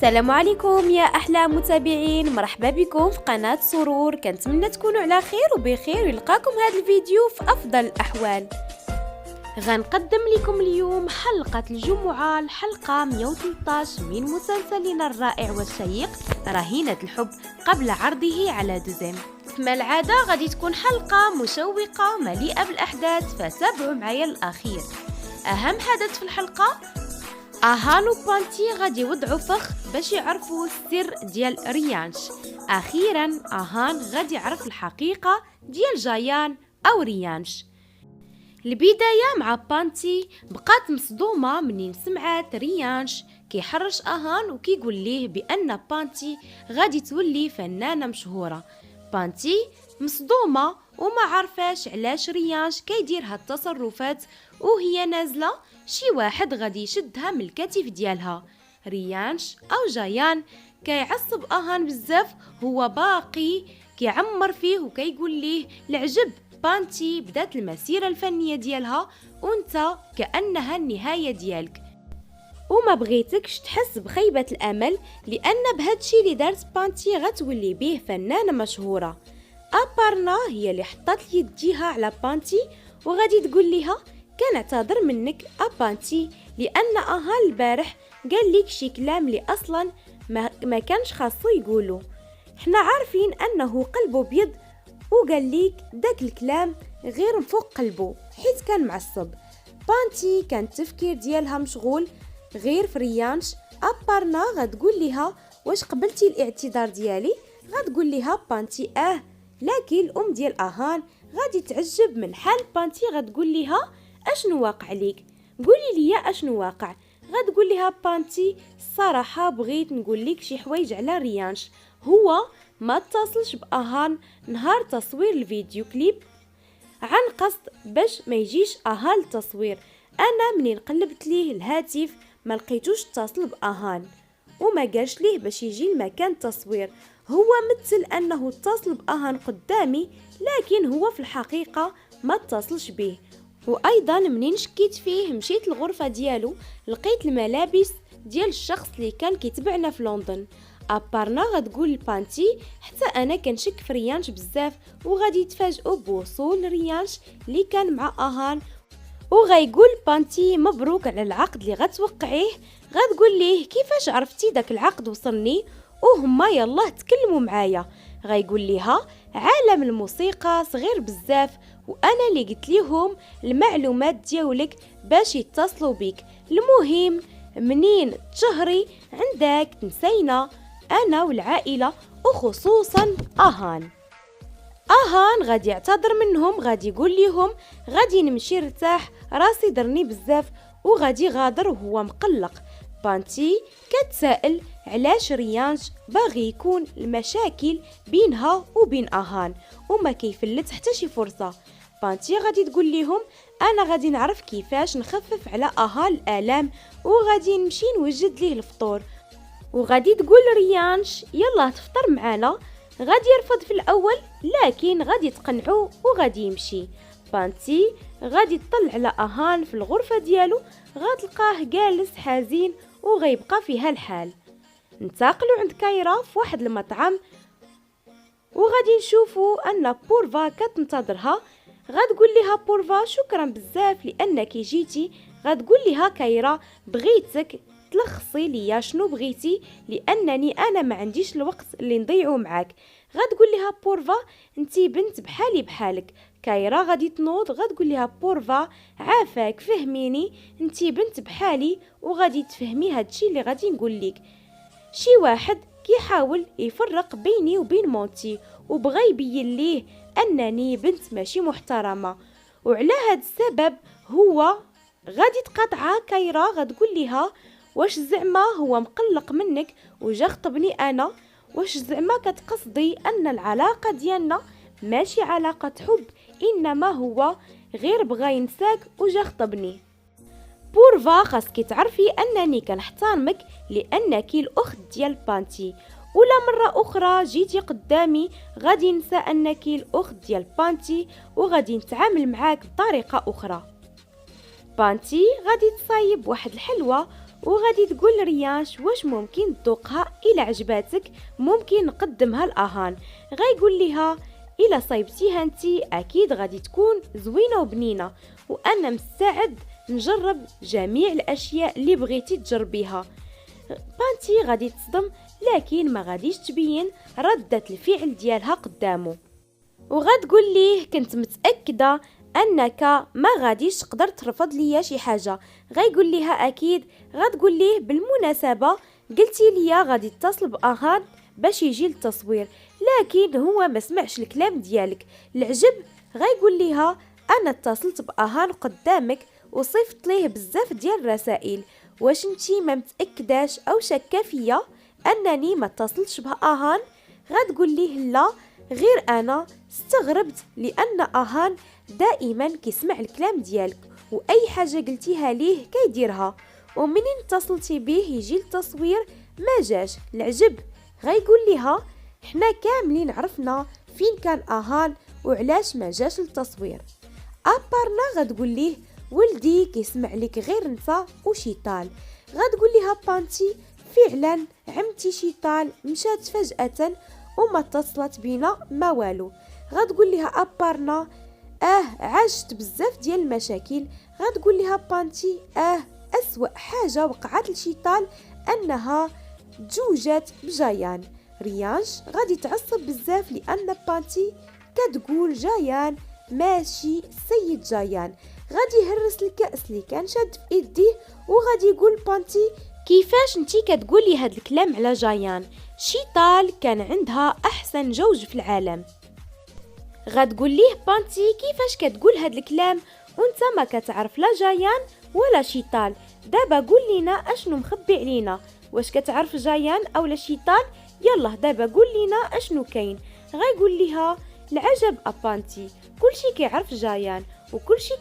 السلام عليكم يا أحلى متابعين، مرحبا بكم في قناة سرور. كنتمنى تكونوا على خير وبخير ويلقاكم هذا الفيديو في أفضل الأحوال. غنقدم لكم اليوم حلقة الجمعة، الحلقة 113 من مسلسلنا الرائع والشيق رهينة الحب قبل عرضه على دوزيم. كما العادة غادي تكون حلقة مشوقة مليئة بالأحداث، فتابعوا معايا الأخير. أهم حدث في الحلقة، أهان وبانتي غادي يوضعوا فخ باش يعرفوا السر ديال ريانش. أخيرا أهان غادي يعرف الحقيقة ديال جايان أو ريانش. البداية مع بانتي، بقات مصدومة منين سمعات ريانش كيحرش أهان وكيقول ليه بأن بانتي غادي تولي فنانة مشهورة. بانتي مصدومة وما عارفاش علاش ريانش كيدير هاد التصرفات وهي نازلة شي واحد غادي يشدها من الكتف ديالها. ريانش أو جايان كيعصب أهان بزاف، هو باقي كيعمر فيه وكيقول ليه العجب بانتي بدات المسيرة الفنية ديالها وانت كأنها النهاية ديالك، وما بغيتكش تحس بخيبة الأمل، لأن بهادشي اللي دارت بانتي غتولي به فنانة مشهورة. أبارنا هي اللي حطت يديها على بانتي وغادي تقول لها كنعتذر منك أبانتي، لأن أهان البارح قال لك شي كلام اللي أصلا ما كانش خاصو يقولو. حنا عارفين أنه قلبه بيض وقال ليك داك الكلام غير فوق قلبه حيت كان معصب. بانتي كان التفكير ديالها مشغول غير في ريانش. أبارنا غتقول لها واش قبلتي الاعتذار ديالي؟ غتقول لها بانتي لكن الأم ديال أهان غادي تعجب من حال بانتي، غتقول لها اشنو واقع ليك؟ قولي لي اشنو واقع. غتقول لها بانتي الصراحه بغيت نقول لك شي حوايج على ريانش، هو ما اتصلش بأهان نهار تصوير الفيديو كليب عن قصد باش ما يجيش أهان التصوير. انا منين قلبت ليه الهاتف ما لقيتوش اتصل بأهان وما قالش ليه باش يجي المكان التصوير. هو مثل انه اتصل بأهان قدامي، لكن هو في الحقيقه ما اتصلش به. وايضا منين شكيت فيه مشيت الغرفه ديالو لقيت الملابس ديال الشخص اللي كان كيتبعنا في لندن. أبارنا غتقول لبانتي حتى انا كنشك في ريانش بزاف، وغادي يتفاجئوا بوصول ريانش اللي كان مع أهان، وغيقول بانتي مبروك على العقد اللي غتوقعيه. غتقول ليه كيفاش عرفتي داك العقد وصلني وهما يلاه تكلموا معايا. غيقول ليها عالم الموسيقى صغير بزاف وانا اللي قلت ليهم المعلومات ديالك باش يتصلوا بك، المهم منين تشهري عندك تنسينا انا والعائله وخصوصا أهان. أهان غادي يعتذر منهم، غادي يقول لهم غادي نمشي نرتاح راسي درني بزاف، وغادي غادر وهو مقلق. بانتي كتسائل علاش ريانش باغي يكون المشاكل بينها وبين أهان وما كيفلت حتى شي فرصة. بانتي غادي تقول لهم انا غادي نعرف كيفاش نخفف على أهان الآلام وغادي نمشي نوجد ليه الفطور. وغادي تقول ريانش يلا تفطر معنا. غادي يرفض في الأول لكن غادي تقنعو وغادي يمشي. بانتي غادي تطلع على أهان في الغرفة ديالو، غتلقاه جالس حزين وغيبقى في هالحال. ننتقلوا عند كايرا في واحد المطعم وغادي نشوفوا أن بورفا كتنتظرها. غتقول لها بورفا شكرا بزاف لأنك جيتي. غتقول لها كايرا بغيتك تلخصي ليا شنو بغيتي لانني انا ما عنديش الوقت اللي نضيعو معاك. غتقول لها بورفا انتي بنت بحالي بحالك. كايرا غادي تنوض غتقول لها بورفا عافاك فهميني، انتي بنت بحالي وغادي تفهمي هادشي اللي غادي نقول لك. شي واحد كيحاول يفرق بيني وبين مونتي وبغى يبين ليه انني بنت ماشي محترمه، وعلى هاد السبب هو غادي تقاطعها. كايرا غتقول لها واش زعما هو مقلق منك وجا خطبني انا؟ واش زعما كتقصدي ان العلاقه ديالنا ماشي علاقه حب، انما هو غير بغى ينساك وجا خطبني؟ بورفا خاصك تعرفي انني كنحترمك لانك الاخت ديال بانتي، ولا مره اخرى جيتي قدامي غادي ننسى انك الاخت ديال بانتي وغادي نتعامل معاك بطريقه اخرى. بانتي غادي تصايب واحد الحلوه وغادي تقول ريانش واش ممكن تذوقها الا عجباتك ممكن نقدمها لاهان. غايقول ليها الا صايبتيها انتي اكيد غادي تكون زوينه وبنينه، وانا مستعد نجرب جميع الاشياء اللي بغيتي تجربيها. بانتي غادي تصدم لكن ما غاديش تبين ردة الفعل ديالها قدامه، وغتقول ليه كنت متأكدة انك ما غاديش تقدر ترفض ليا شي حاجه. غايقول ليها اكيد. غتقول ليه بالمناسبه قلتي ليا غادي تتصل باهان باش يجي للتصوير، لكن هو ما سمعش الكلام ديالك العجب. غايقول ليها انا اتصلت باهان قدامك وصيفط ليه بزاف ديال الرسائل، واش انتي ما متاكداش او شاكه فيا انني ما اتصلتش باهان؟ غتقول ليه لا، غير انا استغربت لان اهان دائما كيسمع الكلام ديالك واي حاجه قلتيها ليه كيديرها، ومنين اتصلتي به يجي التصوير ما جاش العجب. غايقول ليها حنا كاملين عرفنا فين كان اهان وعلاش ما جاش للتصوير. ابارنا غتقول ليه ولدي كيسمع لك غير انت وشيطال. غتقول ليها بانتي فعلا عمتي شيطال مشات فجأة وما اتصلت بينا ما والو. غتقول ليها ابارنا عاشت بزاف ديال المشاكل. غتقول ليها بانتي اسوأ حاجه وقعت لشيطال انها تزوجات بجايان. ريانش غادي تعصب بزاف لان بانتي كتقول جايان ماشي سيد جايان. غادي يهرس الكأس اللي كان شاد في ايديه وغادي يقول بانتي كيفاش انتي كتقولي هاد الكلام على جايان؟ شيطال كان عندها احسن زوج في العالم. غتقول ليه بانتي كيفاش كتقول هاد الكلام وانت ما كتعرف لا جايان ولا شيطال؟ دابا قول لينا اشنو مخبي علينا، واش كتعرف جايان اولا شيطال؟ يلا دابا قول لينا اشنو كاين. غايقول ليها العجب ابانتي كلشي كيعرف جايان وكلشي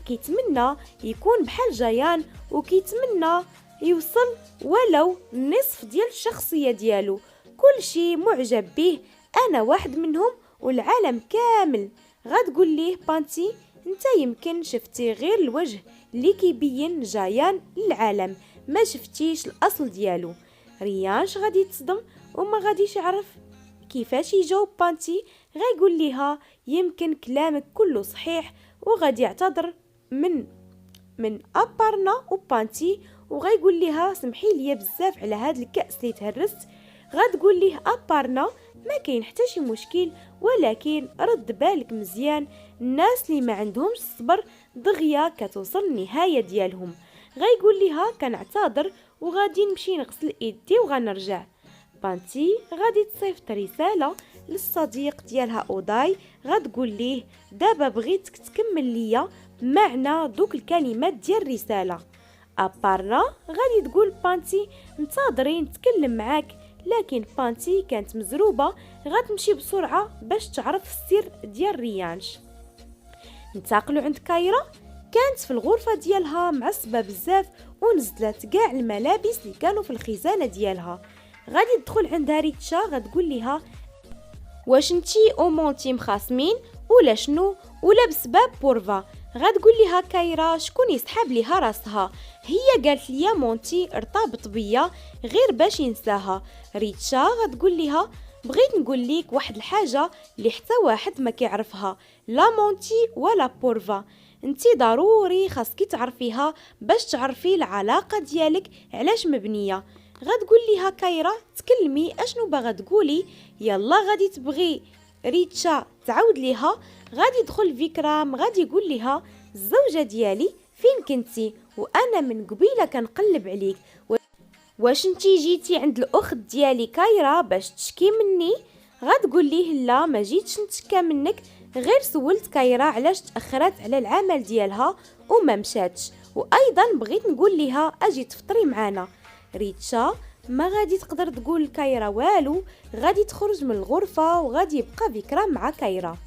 كيتمنى يكون بحال جايان وكيتمنى يوصل ولو نصف ديال الشخصيه ديالو، كلشي معجب به، انا واحد منهم والعالم كامل. غتقول ليه بانتي انت يمكن شفتي غير الوجه اللي كيبين جايان للعالم، ما شفتيش الاصل ديالو. ريانش غادي تصدم وما غاديش يعرف كيفاش يجاوب بانتي. غايقول ليها يمكن كلامك كله صحيح، وغادي يعتذر من ابارنا وبانتي، وغايقول ليها سمحي لي بزاف على هاد الكأس اللي تهرست. غتقول ليه ابارنا ما كاين حتى شي مشكل، ولكن رد بالك مزيان، الناس اللي ما عندهمش الصبر دغيا كتوصل النهايه ديالهم. غايقول ليها كنعتذر وغادي نمشي نغسل ايدي وغنرجع. بانتي غادي تصيفط رساله للصديق ديالها اوداي. غتقول ليه دابا بغيتك تكمل ليا معنى دوك الكلمات ديال الرساله. ابارنا غادي تقول بانتي انتظري نتكلم معاك، لكن بانتي كانت مزروبه غتمشي بسرعه باش تعرف السر ديال ريانش. انتقلوا عند كايرا، كانت في الغرفه ديالها معصبه بزاف ونزلت كاع الملابس اللي كانوا في الخزانه ديالها. غادي تدخل عندها ريتشا. غتقول ليها واش نتي ومونتي مخاصمين ولا شنو ولا بسبب بورفا؟ غتقول ليها كايرا شكون يسحب ليها راسها، هي قالت ليا مونتي ارتبط بيا غير باش ينساها. ريتشا غتقول ليها بغيت نقول ليك واحد الحاجه اللي حتى واحد ما كيعرفها، لا مونتي ولا بورفا، انتي ضروري خاصك تعرفيها باش تعرفي العلاقه ديالك علاش مبنيه. غتقول ليها كايرا تكلمي اشنو باغا تقولي؟ يلا غادي تبغي ريتشا تعاود ليها. غادي يدخل فيكرام غادي يقول ليها الزوجه ديالي فين كنتي وانا من قبيله كنقلب عليك، واش نتي جيتي عند الاخت ديالي كايرا باش تشكي مني؟ غتقول ليه لا ما جيتش نتشكى منك، غير سولت كايرا علاش تاخرت على العمل ديالها وما مشاتش، وايضا بغيت نقول ليها اجي تفطري معنا. ريتشا ما غادي تقدر تقول كايرا والو، غادي تخرج من الغرفه وغادي يبقى فيكرام مع كايرا.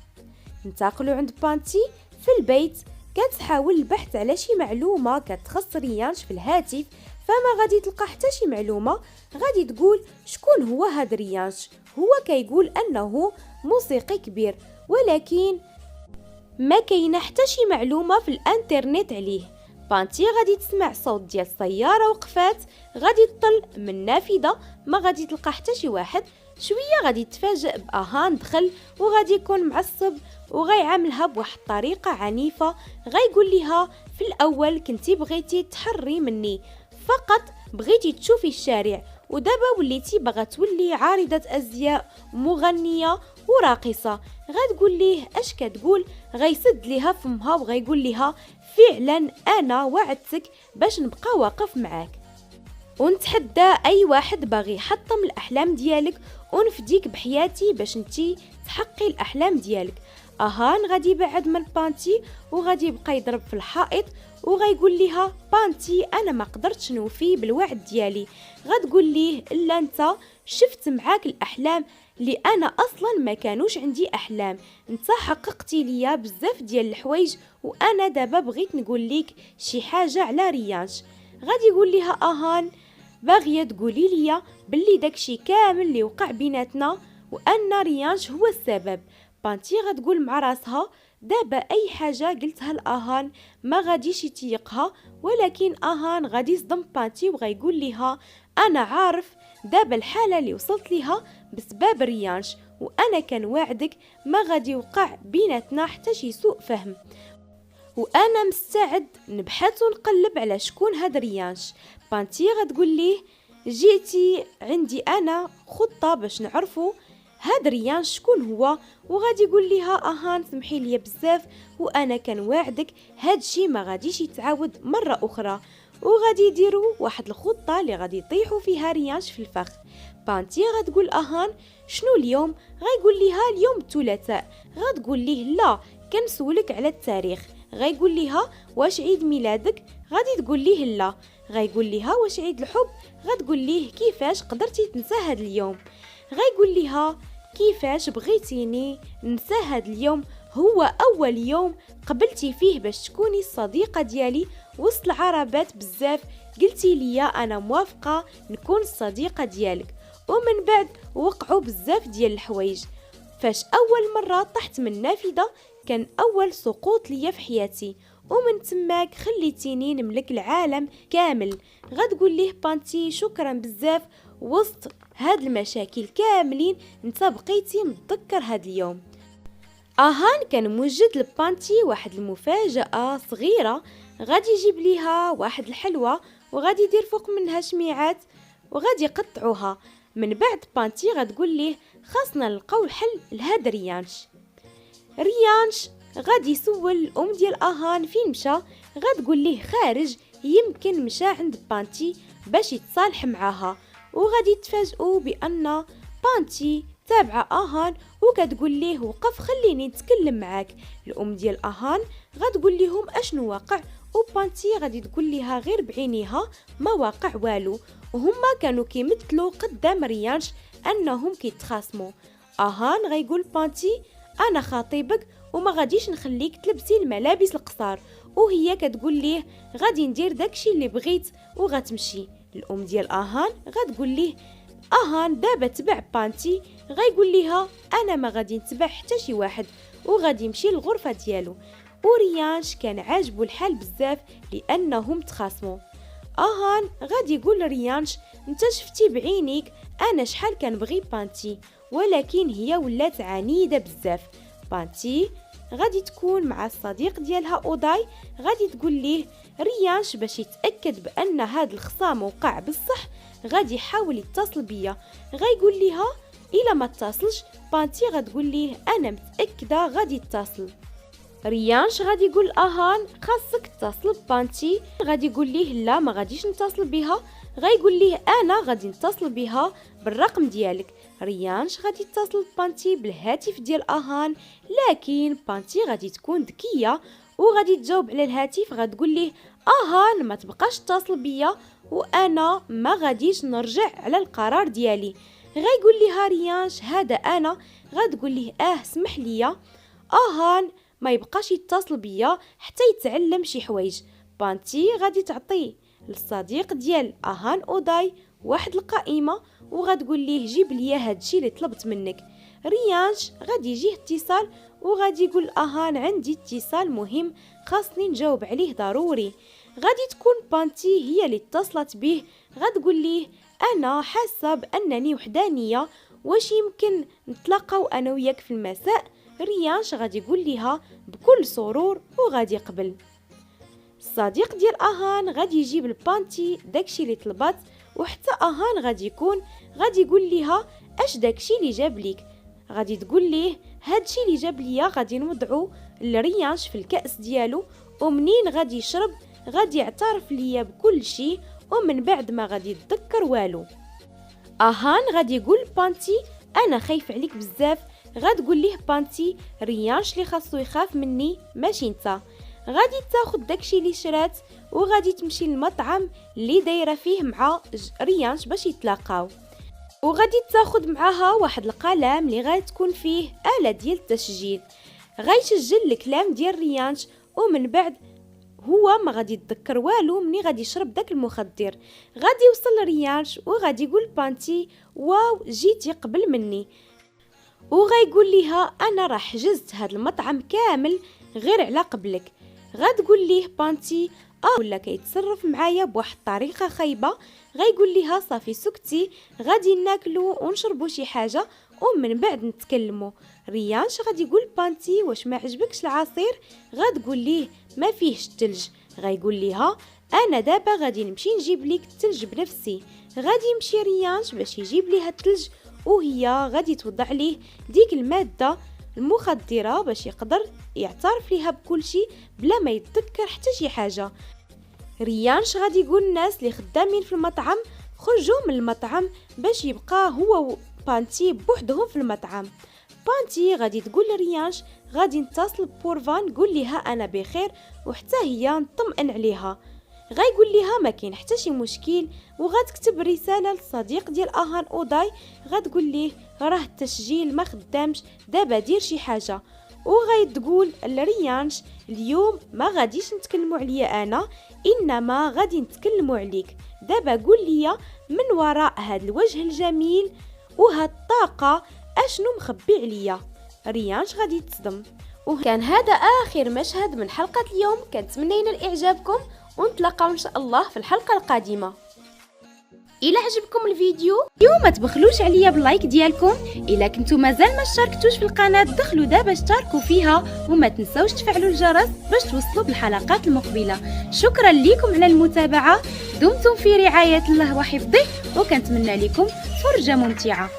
انتقلوا عند بانتي في البيت، كتحاول البحث على شي معلومه كتخص ريانش في الهاتف، فما غادي تلقى حتى شي معلومه. غادي تقول شكون هو هاد ريانش؟ هو كيقول انه موسيقي كبير، ولكن ما كاينه حتى شي معلومه في الانترنت عليه. بانتي غادي تسمع صوت ديال السياره وقفات، غادي تطل من النافذه، ما غادي تلقى حتى شي واحد. شويه غادي تفاجئ باهان دخل وغادي يكون معصب وغيعاملها بواحد الطريقه عنيفه. غيقول لها في الاول كنتي بغيتي تحري مني، فقط بغيتي تشوفي الشارع، ودابا وليتي باغا تولي عارضه ازياء مغنيه وراقصه. غتقول ليه اش كتقول، غيسد ليها فمها وغيقول لها فعلا انا وعدتك باش نبقى واقف معاك، ونتحدى اي واحد باغي يحطم الاحلام ديالك، ونفديك بحياتي باش نتي تحقي الاحلام ديالك. اهان غادي يبعد من بانتي وغادي يبقى يضرب في الحائط، وغيقول لها بانتي انا ما قدرتش نوفي بالوعد ديالي. غتقول ليه الا انت شفت معاك الاحلام اللي انا اصلا ما كانوش عندي احلام، انت حققتي ليا بزاف ديال الحوايج، وانا دابا بغيت نقول ليك شي حاجه على ريانش. غادي يقول لها اهان باغيه تقولي ليا باللي داكشي كامل اللي وقع بيناتنا وان ريانش هو السبب. بانتي غتقول مع راسها دابا اي حاجه قلتها لاهان ما غاديش يتيقها، ولكن اهان غادي يصدم بانتي وغيقول لها انا عارف دابا الحاله اللي وصلت ليها بسبب ريانش، وانا كان وعدك ما غادي يوقع بيناتنا حتى شي سوء فهم، وانا مستعد نبحث ونقلب على شكون هاد ريانش. بانتي غتقول ليه جيتي عندي انا خطه باش نعرفوا هاد ريانش شكون هو. وغادي يقول لها اهان سمحي لي بزاف، وانا كان واعدك هادشي ما غاديش يتعاود مره اخرى. وغادي يديروا واحد الخطه اللي غادي يطيحوا فيها ريانش في الفخ. بانتي غتقول اهان شنو اليوم؟ غيقول لها اليوم الثلاثاء. غتقول ليه لا كنسولك على التاريخ. غيقول لها واش عيد ميلادك؟ غادي تقول ليه لا. غيقول لها واش عيد الحب؟ غتقول ليه كيفاش قدرتي تنسى هاد اليوم؟ غيقول لها كيفاش بغيتيني ننسى هاد اليوم، هو اول يوم قبلتي فيه باش تكوني الصديقه ديالي وسط العربات بزاف، قلتي ليا انا موافقه نكون الصديقه ديالك، ومن بعد وقعوا بزاف ديال الحوايج. فاش اول مره طحت من النافذه كان اول سقوط ليا في حياتي، ومن تماك خليتيني نملك العالم كامل. غتقول ليه بانتي شكرا بزاف، وسط هاد المشاكل كاملين انت بقيتي متذكر هاد اليوم. اهان كان موجد لبانتي واحد المفاجأة صغيرة، غادي يجيب ليها واحد الحلوى وغادي يدير فوق منها شميعات وغادي يقطعوها. من بعد بانتي غتقول ليه خاصنا نلقاو الحل لهاد ريانش. ريانش غادي يسول الام ديال اهان فين مشى. غتقول ليه خارج، يمكن مشى عند بانتي باش يتصالح معاها. وغادي تفاجئوا بان بانتي تابعه اهان وكتقول ليه وقف خليني نتكلم معاك. الام ديال اهان غتقول لهم اشنو واقع، وبانتي غادي تقول لها غير بعينيها ما واقع والو، وهما كانوا كيمثلوا قدام ريانش انهم كيتخاصموا. اهان غيقول بانتي انا خطيبك وما غاديش نخليك تلبسي الملابس القصار، وهي كتقول ليه غادي ندير داكشي اللي بغيت وغتمشي. الام ديال اهان غتقول ليه اهان دابا تبع بانتي. غيقول ليها انا ما غادي نتبع حتى شي واحد، وغادي يمشي للغرفه ديالو. وريانش كان عاجبو الحال بزاف لانهم تخاصموا. اهان غادي يقول لريانش انت شفتي بعينيك انا شحال كنبغي بانتي، ولكن هي ولات عنيده بزاف. بانتي غادي تكون مع الصديق ديالها اوضاي، غادي تقول ليه ريانش باش يتاكد بان هاد الخصام وقع بصح غادي يحاول يتصل بيا. غيقول ليها الا ما اتصلش. بانتي غتقول ليه انا متاكده غادي يتصل. ريانش غادي يقول اهان خاصك تتصل ببانتي. غادي يقول ليه لا ما غاديش نتصل بها. غيقول ليه انا غادي نتصل بها بالرقم ديالك. ريانش غادي يتصل ببانتي بالهاتف ديال اهان، لكن بانتي غادي تكون ذكيه وغادي تجاوب على الهاتف. غتقول ليه اهان ما تبقاش تتصل بيا وانا ما غاديش نرجع على القرار ديالي. غيقول ليها ريانش هذا انا. غتقول ليه سمح ليا. اهان ما يبقاش يتصل بيا حتى يتعلم شي حوايج. بانتي غادي تعطيه للصديق ديال اهان اوضاي واحد القائمه وغتقول ليه جيب ليا هادشي اللي طلبت منك. ريانش غادي يجيه اتصال وغادي يقول اهان عندي اتصال مهم خاصني نجاوب عليه ضروري. غادي تكون بانتي هي اللي اتصلت به، غتقول ليه انا حاسه بانني وحدانيه، واش يمكن نتلاقاو انا وياك في المساء؟ ريانش غادي يقول ليها بكل سرور وغادي يقبل. الصديق ديال اهان غادي يجيب البانتي داكشي اللي طلبات، وحتى اهان غادي يقول ليها اش داكشي اللي جاب ليك. غادي تقول ليه هادشي اللي جاب ليا غادي نوضعو لريانش في الكأس ديالو، ومنين غادي يشرب غادي يعترف ليا بكل شيء، ومن بعد ما غادي يتذكر والو. اهان غادي يقول بانتي انا خايف عليك بزاف. غتقول ليه بانتي ريانش اللي خاصو يخاف مني ماشي نتا. غادي تاخد داكشي اللي شرات وغادي تمشي للمطعم اللي دايره فيه مع ريانش باش يتلاقاو، وغادي تاخد معاها واحد القلم اللي غادي تكون فيه آلة ديال التسجيل. غيسجل الكلام ديال ريانش، ومن بعد هو ما غادي يتذكر والو مني غادي يشرب داك المخدر. غادي يوصل لريانش وغادي يقول بانتي واو جيتي قبل مني، وغايقول ليها انا راح حجزت هاد المطعم كامل غير على قبلك. غتقول ليه بانتي ولا كيتصرف معايا بواحد الطريقه خايبه. غايقول ليها صافي سكتي، غادي ناكلو ونشربو شي حاجه ومن بعد نتكلموا. ريانش غادي يقول بانتي واش ما عجبكش العصير؟ غتقول ليه ما فيهش الثلج. غايقول ليها انا دابا غادي نمشي نجيب ليك الثلج بنفسي. غادي يمشي ريانش باش يجيب ليها الثلج، وهي غادي توضع ليه ديك الماده المخدره باش يقدر يعترف ليها بكل شيء بلا ما يتذكر حتى شي حاجه. ريانش غادي يقول الناس اللي خدامين في المطعم خرجوا من المطعم باش يبقى هو بانتي بوحدهم في المطعم. بانتي غادي تقول لريانش غادي نتصل بورفان قول ليها انا بخير، وحتى هي نطمئن عليها. غايقول ليها ما كاين حتى شي مشكل، وغتكتب رساله للصديق ديال اهان اوداي. غتقول ليه راه التسجيل ما خدامش، دابا دير شي حاجه. وغايتقول لريانش اليوم ما غاديش نتكلموا عليا انا، انما غادي نتكلموا عليك. دابا قول لي من وراء هذا الوجه الجميل وهاد الطاقه اشنو مخبي عليا. ريانش غادي تصدم. وكان هذا اخر مشهد من حلقه اليوم. كنتمنى ينال اعجابكم، ونتلاقاو ان شاء الله في الحلقه القادمه. الى عجبكم الفيديو ما تبخلوش عليا باللايك ديالكم. الى كنتو مازال ما اشتركتوش في القناه دخلوا دابا اشتركوا فيها، وما تنسوش تفعلوا الجرس باش توصلوا بالحلقات المقبله. شكرا لكم على المتابعه، دمتم في رعايه الله وحفظه، وكنتمنى لكم فرجه ممتعه.